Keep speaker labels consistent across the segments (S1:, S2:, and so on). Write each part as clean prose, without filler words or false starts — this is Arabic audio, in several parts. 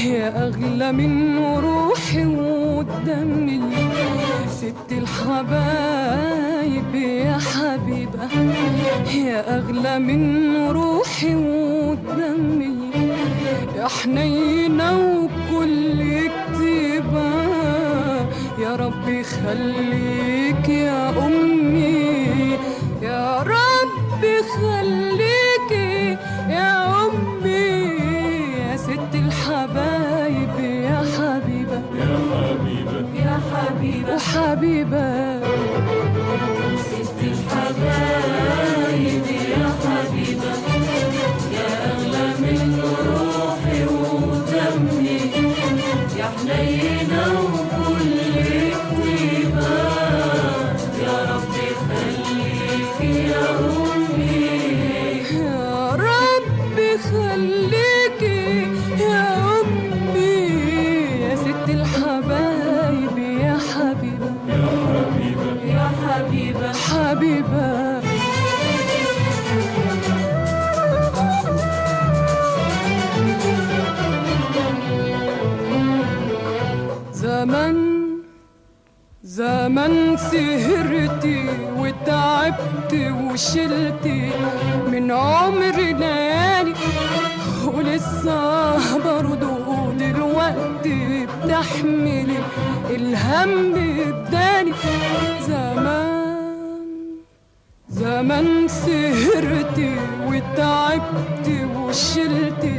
S1: يا أغلى من روحي ودمي، ست الحبايب يا حبيبة، يا أغلى من روحي ودمي، يا حنينة وكل كتيبة، يا رب يخليك يا أمي، يا رب يخليك يا أمي، يا ست الحبايب يا حبيبة،
S2: يا حبيبة
S1: يا حبيبة وحبيبة،
S3: ست الحبايب يا حبيبة، يا أغلى من روحي ودمي، يا حنينة وكل كتيبة، يا رب يخليك يا أمي،
S1: يا رب يخليك يا أمي، يا ست الحبايب يا حبيبة،
S2: يا حبيبة
S3: يا حبيبة
S1: حبيبة. زمان سهرتي وتعبت وشلتي من عمري ليالي، ولسه برضو دلوقتي بتحملي الهم بدالي. زمان سهرتي وتعبت وشلتي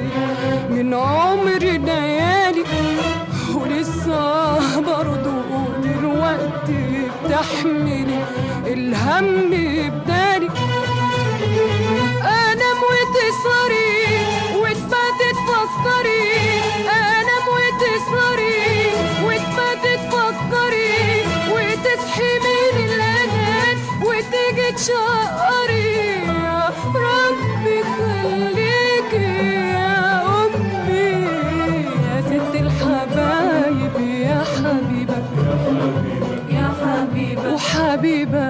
S1: من عمري ليالي، ولسه برضو دلوقتي بتحملي الهم بدالي. انام وتسهري وتباتي تفكري، انام وتسهري وتباتي تفكري، وتصحي من الانام وتيجي تشقري. يا ربي خليكي يا امي، يا ست الحبايب يا حبيبة،
S3: يا حبيبة
S1: وحبيبة.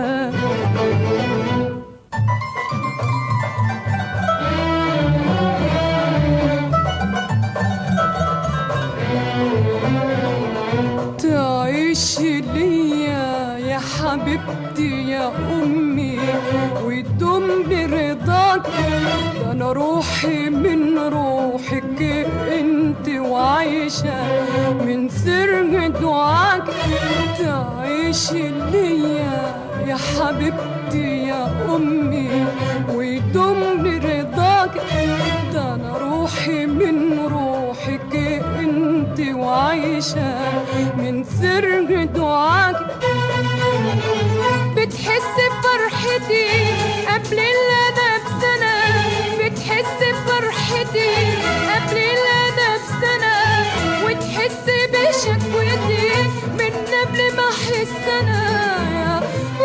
S1: تعيشي ليا يا حبيبتي يا أمي، ويدوم برضاك، ده أنا روحي من روحك انت، وعايشة من سر دعاك. تعيشي ليا يا حبيبتي يا أمي، ويدوم برضاك، ده أنا روحي من روحك انت، وعايشة من سر دعاك. بتحس بفرحتي قبل الأنا بسنة، بتحس بفرحتي قبل الأنا بسنة، وتحس بشكوتي من قبل ما أحس أنا. يا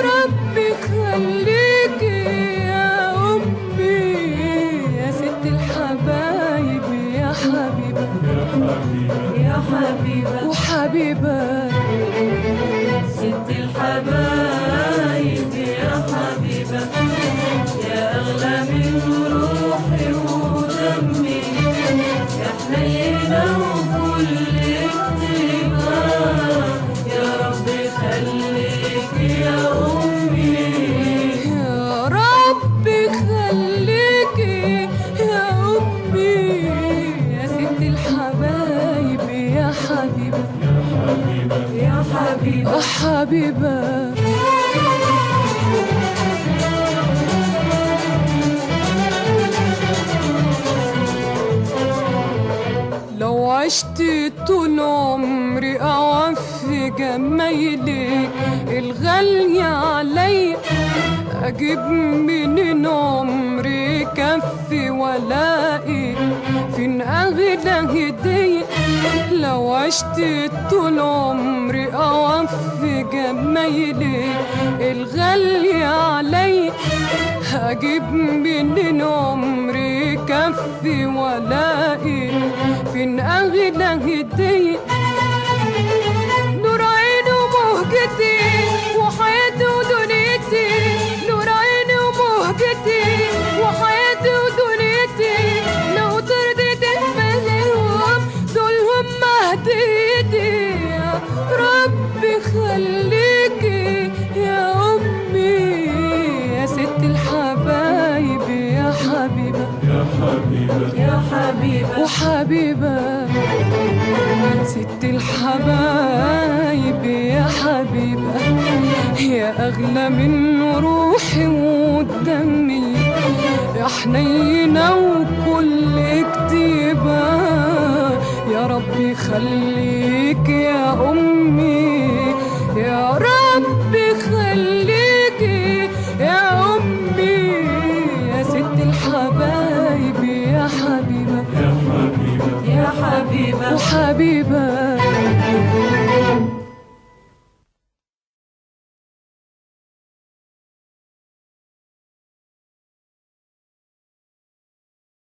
S1: ربي خليكي يا أمي، يا ست الحبايب يا حبيبة،
S3: يا حبيبة
S1: وحبيبة.
S3: ست الحبايب يا حبيبة، يا أغلى من روحي ودمي، يا حنينة وكل كتيبة، يا رب خليك يا أمي،
S1: يا رب خليك يا أمي، يا ست الحبايب يا حبيبة،
S3: يا حبيبة
S1: حبيبة. لو عشت طول عمري أوفي في جمايلك الغالية علي، أجيب منين عمري كفي ولاقي فين أغلى هدية؟ لو عشت طول عمري أوفي جمايلك الغالية علي، هجيب منين عمري كفي ولاقي فين أغلى هدية؟ نور عيني ومهجتي وحياتي ودنيتي، نور عيني ومهجتي وحياتي ودنيتي، لو ترضيت بغيرهم دول هم هديتي. يا ربي خليكي يا أمي يا ست الحبايب يا حبيبة
S2: يا حبيبة
S3: يا حبيبة
S1: وحبيبة ست الحبايب يا حبيبة، يا أغلى من روحي ودمي، يا حنينة وكل كتيبة، يا ربي خلي